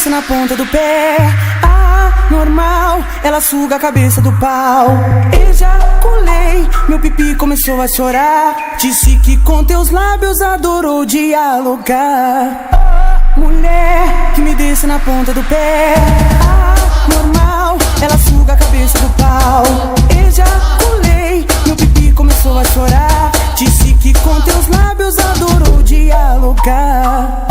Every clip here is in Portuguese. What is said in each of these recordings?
desce na ponta do pé. Ah, normal, ela suga a cabeça do pau. Ejaculei, meu pipi começou a chorar. Disse que com teus lábios adorou dialogar. Mulher que me desce na ponta do pé. Ah, normal, ela suga a cabeça do pau. Ejaculei, meu pipi começou a chorar. Disse que com teus lábios adorou dialogar.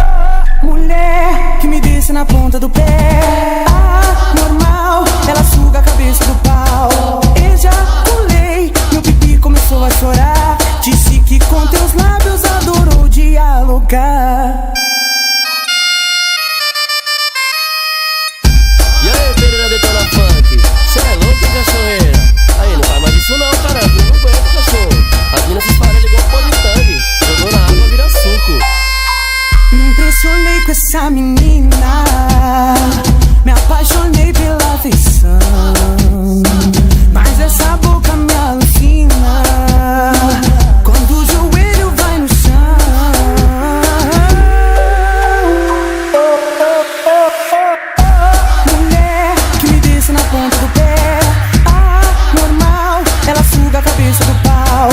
Mulher que me desce na ponta do pé. Ah, normal, ela suga a cabeça do pau. Ejaculei, meu pipi começou a chorar. Disse que com teus lábios adorou dialogar. E aí, Pereira Detona Funk, cê é louco, cachorreira? Aí, não faz mais isso não, caramba, não aguento, cachorro. As minas se esfarelham igual pó de tangue, jogou na água, vira suco. Me impressionei com essa menina, me apaixonei pela afeição, mas essa boca me alucina quando o joelho vai no chão. Mulher que me desce na ponta do pé. Ah, normal, ela suga a cabeça do pau.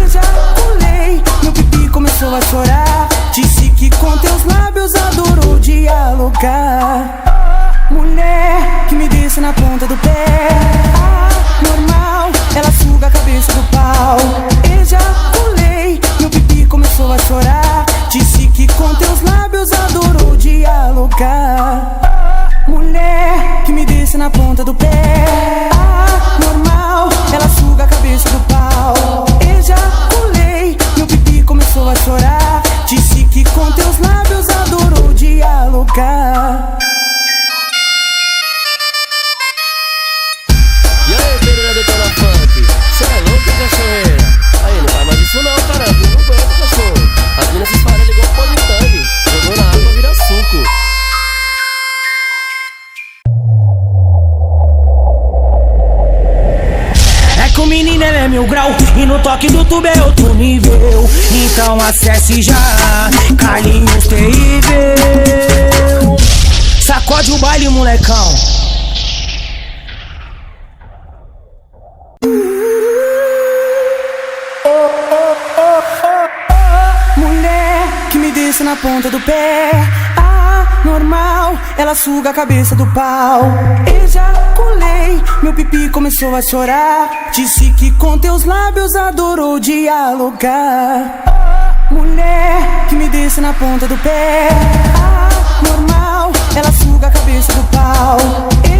Ejaculei, meu pipi começou a chorar. Disse que com teus lábios adorou dialogar. Mulher que me desce na ponta do pé. Ah, normal, ela suga a cabeça do pau. Ejaculei, meu pipi começou a chorar. Disse que com teus lábios adorou dialogar. Mulher que me desce na ponta do pé. Ah, normal, ela suga a cabeça do pau. Ejaculei, meu pipi começou a chorar. Disse que com teus lábios adorou dialogar. E aí, Pereira Detona Funk, cê é louco, cachorreira? Aí, não faz mais isso não, caramba, não aguento, cachorro. As minas se esfarelham igual pó de tangue, jogou na água, vira suco. O menino ele é 1000 grau e no toque do tubo é outro nível. Então acesse já Carlinhos Terrível. Sacode o baile, molecão. Mulher que me desce na ponta do pé. Ah, normal, ela suga a cabeça do pau. Ejaculei, meu pipi começou a chorar. Disse que com teus lábios adorou dialogar. Mulher que me desce na ponta do pé. Ah, normal, ela suga a cabeça do pau.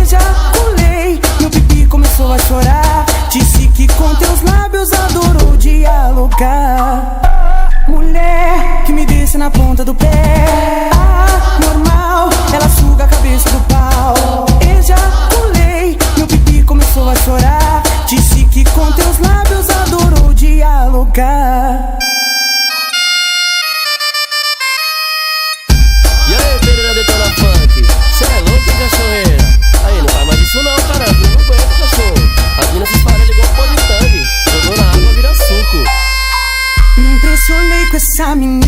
Ejaculei, meu pipi começou a chorar. Disse que com teus lábios adorou dialogar. Mulher que me desce na ponta do pé. Ah, normal, ela suga a cabeça do pau. Ejaculei, meu pipi começou a chorar. Disse que com teus lábios adorou dialogar. E aí, Pereira Detona Funk, cê é louco, cachorreira? Aí, não faz mais isso não, caramba, não aguento, cachorro. As minas se esfarelham igual pó de tangue, jogou na água, vira suco. Me impressionei com essa menina,